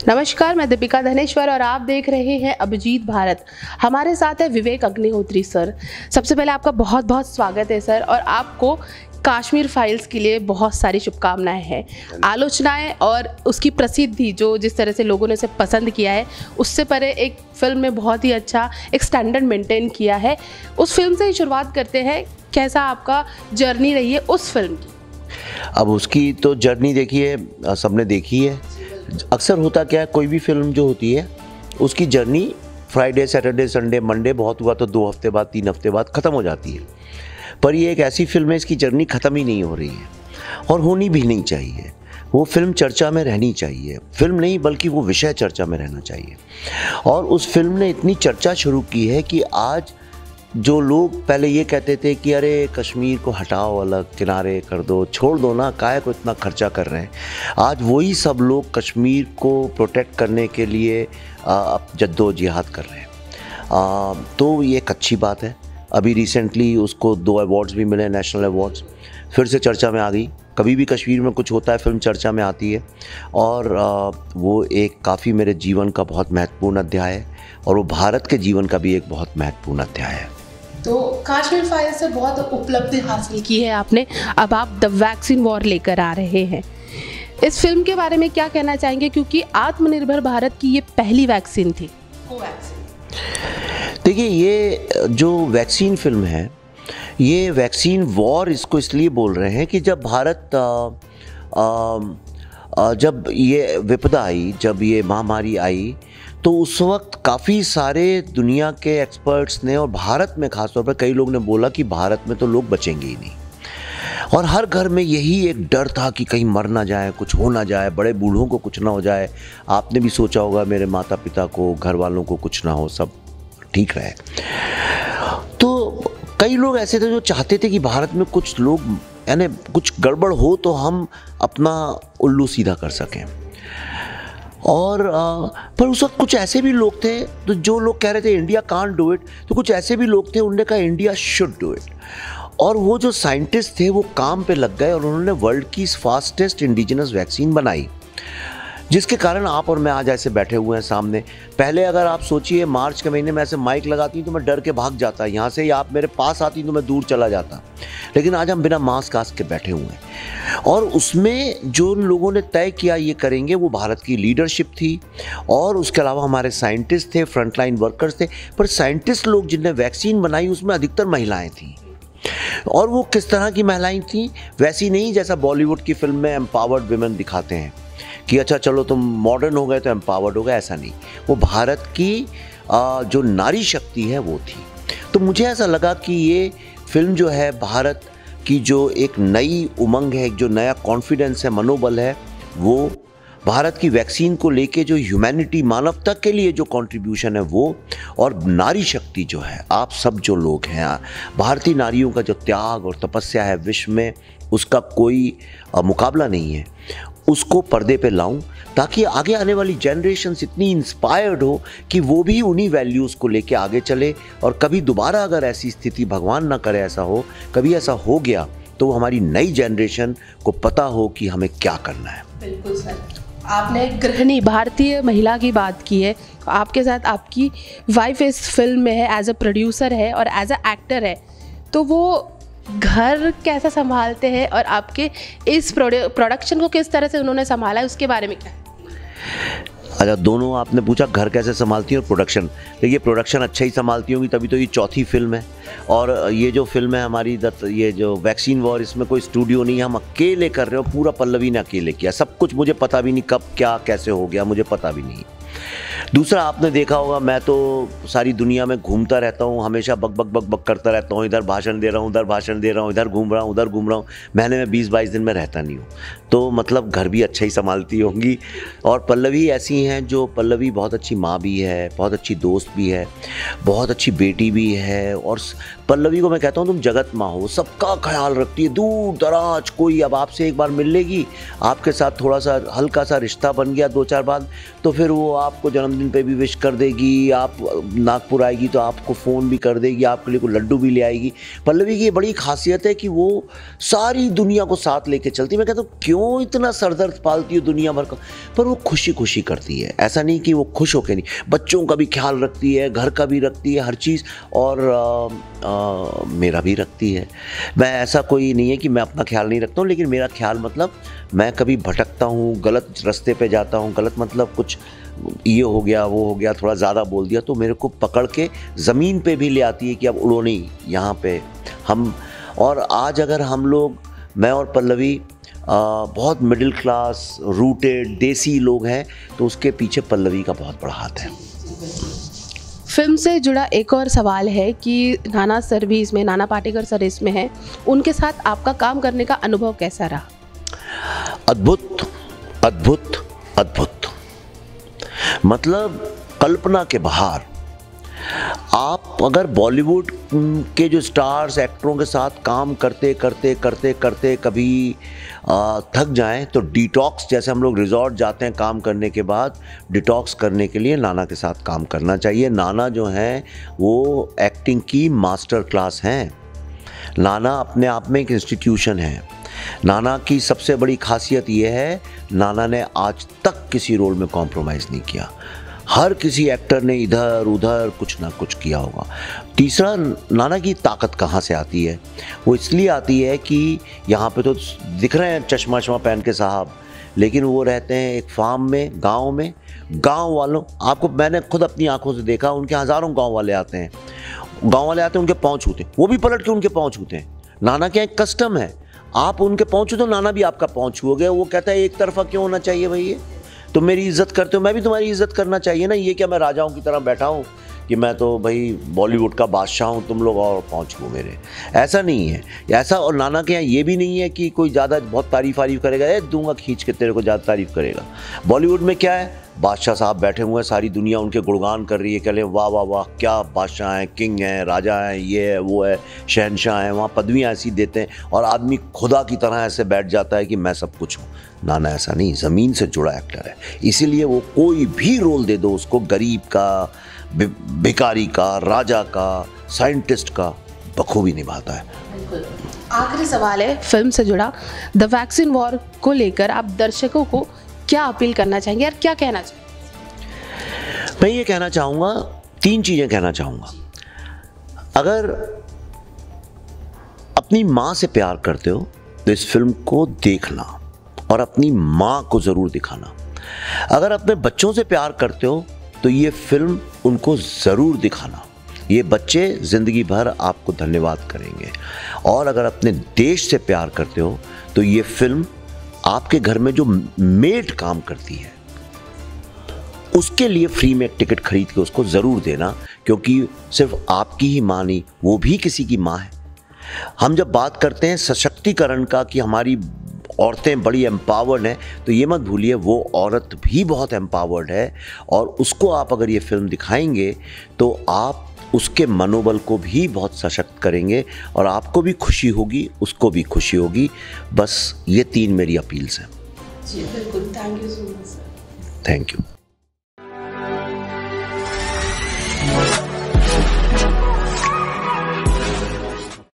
नमस्कार, मैं दीपिका धनेश्वर और आप देख रहे हैं अभिजीत भारत। हमारे साथ है विवेक अग्निहोत्री सर। सबसे पहले आपका बहुत बहुत स्वागत है सर, और आपको कश्मीर फाइल्स के लिए बहुत सारी शुभकामनाएं हैं। आलोचनाएं और उसकी प्रसिद्धि जो जिस तरह से लोगों ने उसे पसंद किया है, उससे परे एक फिल्म में बहुत ही अच्छा एक स्टैंडर्ड मेंटेन किया है। उस फिल्म से ही शुरुआत करते हैं। कैसा आपका जर्नी रही है उस फिल्म की? अब उसकी तो जर्नी देखिए, सबने देखी है। अक्सर होता क्या है, कोई भी फिल्म जो होती है उसकी journey Friday, Saturday, Sunday, Monday, बहुत हुआ तो 2 हफ्ते बाद, 3 हफ्ते बाद ख़त्म हो जाती है। पर ये एक ऐसी फिल्म है, इसकी जर्नी ख़त्म ही नहीं हो रही है और होनी भी नहीं चाहिए। वो फिल्म चर्चा में रहनी चाहिए, फिल्म नहीं बल्कि वो विषय चर्चा में रहना चाहिए। और उस फिल्म ने इतनी चर्चा शुरू की है कि आज जो लोग पहले ये कहते थे कि अरे कश्मीर को हटाओ, अलग किनारे कर दो, छोड़ दो ना, काहे को इतना खर्चा कर रहे हैं, आज वही सब लोग कश्मीर को प्रोटेक्ट करने के लिए अब जद्दोजहद कर रहे हैं। तो ये एक अच्छी बात है। अभी रिसेंटली उसको 2 अवार्ड्स भी मिले, नेशनल अवार्ड्स, फिर से चर्चा में आ गई। कभी भी कश्मीर में कुछ होता है फिल्म चर्चा में आती है, और वो एक काफ़ी मेरे जीवन का बहुत महत्वपूर्ण अध्याय है, और वो भारत के जीवन का भी एक बहुत महत्वपूर्ण अध्याय है। तो कश्मीर फाइल से बहुत उपलब्धि हासिल की है आपने। अब आप द वैक्सीन वॉर लेकर आ रहे हैं। इस फिल्म के बारे में क्या कहना चाहेंगे, क्योंकि आत्मनिर्भर भारत की ये पहली वैक्सीन थी, कोवैक्सीन। देखिए, ये जो वैक्सीन फिल्म है, ये वैक्सीन वॉर इसको इसलिए बोल रहे हैं कि जब भारत जब ये विपदा आई, जब ये महामारी आई, तो उस वक्त काफ़ी सारे दुनिया के एक्सपर्ट्स ने, और भारत में ख़ासतौर पर कई लोग ने बोला कि भारत में तो लोग बचेंगे ही नहीं। और हर घर में यही एक डर था कि कहीं मर ना जाए, कुछ हो ना जाए, बड़े बूढ़ों को कुछ ना हो जाए। आपने भी सोचा होगा, मेरे माता पिता को, घर वालों को कुछ ना हो, सब ठीक रहे। तो कई लोग ऐसे थे जो चाहते थे कि भारत में कुछ लोग, यानी कुछ गड़बड़ हो तो हम अपना उल्लू सीधा कर सकें। और पर उस वक्त कुछ ऐसे भी लोग थे, तो जो लोग कह रहे थे इंडिया कांट डू इट, तो कुछ ऐसे भी लोग थे, उन्होंने कहा इंडिया शुड डू इट। और वो जो साइंटिस्ट थे वो काम पे लग गए और उन्होंने वर्ल्ड की फास्टेस्ट इंडिजिनस वैक्सीन बनाई, जिसके कारण आप और मैं आज ऐसे बैठे हुए हैं सामने। पहले अगर आप सोचिए, मार्च के महीने में ऐसे माइक लगाती तो मैं डर के भाग जाता यहाँ से, या आप मेरे पास आती तो मैं दूर चला जाता। लेकिन आज हम बिना मास्क के बैठे हुए हैं, और उसमें जो लोगों ने तय किया ये करेंगे, वो भारत की लीडरशिप थी, और उसके अलावा हमारे साइंटिस्ट थे, फ्रंटलाइन वर्कर्स थे। पर साइंटिस्ट लोग जिनने वैक्सीन बनाई उसमें अधिकतर महिलाएँ थीं। और वो किस तरह की महिलाएँ थीं? वैसी नहीं जैसा बॉलीवुड की फिल्म में एम्पावर्ड विमेन दिखाते हैं कि अच्छा चलो तुम मॉडर्न हो गए तो एम्पावर्ड हो गए, ऐसा नहीं। वो भारत की जो नारी शक्ति है वो थी। तो मुझे ऐसा लगा कि ये फिल्म जो है, भारत की जो एक नई उमंग है, एक जो नया कॉन्फिडेंस है, मनोबल है, वो भारत की वैक्सीन को लेके जो ह्यूमैनिटी, मानवता के लिए जो कंट्रीब्यूशन है वो, और नारी शक्ति जो है, आप सब जो लोग हैं, भारतीय नारियों का जो त्याग और तपस्या है विश्व में, उसका कोई मुकाबला नहीं है। उसको पर्दे पे लाऊं ताकि आगे आने वाली जनरेशन्स इतनी इंस्पायर्ड हो कि वो भी उन्हीं वैल्यूज़ को लेके आगे चले। और कभी दोबारा अगर ऐसी स्थिति, भगवान ना करे ऐसा हो, कभी ऐसा हो गया तो हमारी नई जनरेशन को पता हो कि हमें क्या करना है। बिल्कुल सर, आपने गृहिणी भारतीय महिला की बात की है। आपके साथ आपकी वाइफ इस फिल्म में है, एज अ प्रोड्यूसर है और एज अ एक्टर है। तो वो घर कैसा संभालते हैं और आपके इस प्रोडक्शन को किस तरह से उन्होंने संभाला है, उसके बारे में क्या? अच्छा, दोनों आपने पूछा, घर कैसे संभालती है और प्रोडक्शन। देखिए, प्रोडक्शन अच्छा ही संभालती होंगी, तभी तो ये चौथी फिल्म है। और ये जो फिल्म है हमारी, ये जो वैक्सीन वॉर, इसमें कोई स्टूडियो नहीं है, हम अकेले कर रहे हो। पूरा पल्लवी ने अकेले किया सब कुछ। मुझे पता भी नहीं कब क्या कैसे हो गया, मुझे पता भी नहीं। दूसरा, आपने देखा होगा, मैं तो सारी दुनिया में घूमता रहता हूँ, हमेशा बक बक बक बक करता रहता हूँ। इधर भाषण दे रहा हूँ, उधर भाषण दे रहा हूँ, इधर घूम रहा हूँ, उधर घूम रहा हूँ। महीने में 20-22 दिन में रहता नहीं हूँ। तो मतलब घर भी अच्छा ही संभालती होंगी। और पल्लवी ऐसी हैं जो, पल्लवी बहुत अच्छी माँ भी है, बहुत अच्छी दोस्त भी है, बहुत अच्छी बेटी भी है। और पल्लवी को मैं कहता हूँ तुम जगत माँ हो, सबका ख्याल रखती है। दूर दराज कोई अब आपसे एक बार मिल लेगी, आपके साथ थोड़ा सा हल्का सा रिश्ता बन गया 2-4 बार, तो फिर वो आपको जन्मदिन जन्मदिन पे भी विश कर देगी, आप नागपुर आएगी तो आपको फ़ोन भी कर देगी, आपके लिए कोई लड्डू भी ले आएगी। पल्लवी की ये बड़ी खासियत है कि वो सारी दुनिया को साथ लेके चलती। मैं कहता हूँ क्यों इतना सरदर्द पालती हो दुनिया भर का, पर वो खुशी खुशी करती है। ऐसा नहीं कि वो खुश होके नहीं, बच्चों का भी ख्याल रखती है, घर का भी रखती है, हर चीज़, और मेरा भी रखती है। मैं ऐसा कोई नहीं है कि मैं अपना ख्याल नहीं रखता हूँ, लेकिन मेरा ख्याल मतलब मैं कभी भटकता हूँ, गलत रास्ते पे जाता हूँ, गलत मतलब कुछ ये हो गया वो हो गया, थोड़ा ज़्यादा बोल दिया, तो मेरे को पकड़ के ज़मीन पे भी ले आती है कि अब उड़ो नहीं यहाँ पे हम। और आज अगर हम लोग, मैं और पल्लवी बहुत मिडिल क्लास रूटेड देसी लोग हैं, तो उसके पीछे पल्लवी का बहुत बड़ा हाथ है। फिल्म से जुड़ा एक और सवाल है कि नाना सर भी इसमें, नाना पाटेकर सर इसमें हैं, उनके साथ आपका काम करने का अनुभव कैसा रहा? अद्भुत अद्भुत अद्भुत, मतलब कल्पना के बाहर। आप अगर बॉलीवुड के जो स्टार्स एक्टरों के साथ काम करते करते करते करते कभी थक जाएं, तो डिटॉक्स, जैसे हम लोग रिजॉर्ट जाते हैं काम करने के बाद, डिटॉक्स करने के लिए नाना के साथ काम करना चाहिए। नाना जो हैं वो एक्टिंग की मास्टर क्लास हैं। नाना अपने आप में एक इंस्टीट्यूशन है। नाना की सबसे बड़ी खासियत ये है, नाना ने आज तक किसी रोल में कॉम्प्रोमाइज़ नहीं किया। हर किसी एक्टर ने इधर उधर कुछ ना कुछ किया होगा। तीसरा, नाना की ताकत कहाँ से आती है? वो इसलिए आती है कि यहाँ पे तो दिख रहे हैं चश्मा वश्मा पहन के साहब, लेकिन वो रहते हैं एक फार्म में, गांव में। गांव वालों, आपको मैंने खुद अपनी आंखों से देखा, उनके हज़ारों गांव वाले आते हैं, उनके पाँव छूते हैं, वो भी पलट के उनके पाँव छूते हैं। नाना क्या एक कस्टम है, आप उनके पाँव छूते हो, नाना भी आपका पाँव छूओगे। वो कहता है एक तरफा क्यों होना चाहिए भैया, तुम मेरी इज्जत करते हो, मैं भी तुम्हारी इज्जत करना चाहिए ना। ये क्या मैं राजाओं की तरह बैठा हूँ कि मैं तो भाई बॉलीवुड का बादशाह हूँ, तुम लोग और पहुँचो मेरे, ऐसा नहीं है। ऐसा, और नाना के यहाँ ये भी नहीं है कि कोई ज़्यादा बहुत तारीफ़ करेगा, दूंगा खींच के तेरे को, ज़्यादा तारीफ़ करेगा। बॉलीवुड में क्या है, बादशाह साहब बैठे हुए हैं, सारी दुनिया उनके गुणगान कर रही है, कह ले वाह वाह वाह क्या बादशाह हैं, किंग हैं, राजा हैं, ये है वो है, शहनशाह हैं। वहाँ पदवियाँ ऐसी देते हैं और आदमी खुदा की तरह ऐसे बैठ जाता है कि मैं सब कुछ हूँ। नाना ऐसा नहीं, ज़मीन से जुड़ा एक्टर है, इसीलिए वो कोई भी रोल दे दो उसको, गरीब का, भिखारी का, राजा का, साइंटिस्ट का, बखूबी निभाता है। आखिरी सवाल है फिल्म से जुड़ा, द वैक्सीन वॉर को लेकर आप दर्शकों को क्या अपील करना चाहेंगे और क्या कहना चाहेंगे? मैं ये कहना चाहूँगा, 3 चीज़ें कहना चाहूँगा। अगर अपनी माँ से प्यार करते हो तो इस फिल्म को देखना और अपनी माँ को ज़रूर दिखाना। अगर अपने बच्चों से प्यार करते हो तो ये फिल्म उनको ज़रूर दिखाना। ये बच्चे ज़िंदगी भर आपको धन्यवाद करेंगे। और अगर अपने देश से प्यार करते हो तो ये फिल्म आपके घर में जो मेड काम करती है उसके लिए फ्री में टिकट खरीद के उसको ज़रूर देना, क्योंकि सिर्फ आपकी ही माँ नहीं, वो भी किसी की माँ है। हम जब बात करते हैं सशक्तिकरण का कि हमारी औरतें बड़ी एम्पावर्ड हैं, तो ये मत भूलिए वो औरत भी बहुत एम्पावर्ड है, और उसको आप अगर ये फिल्म दिखाएंगे तो आप उसके मनोबल को भी बहुत सशक्त करेंगे और आपको भी खुशी होगी, उसको भी खुशी होगी। बस ये 3 मेरी अपील्स हैं। जी बिल्कुल, thank you so much sir. Thank you.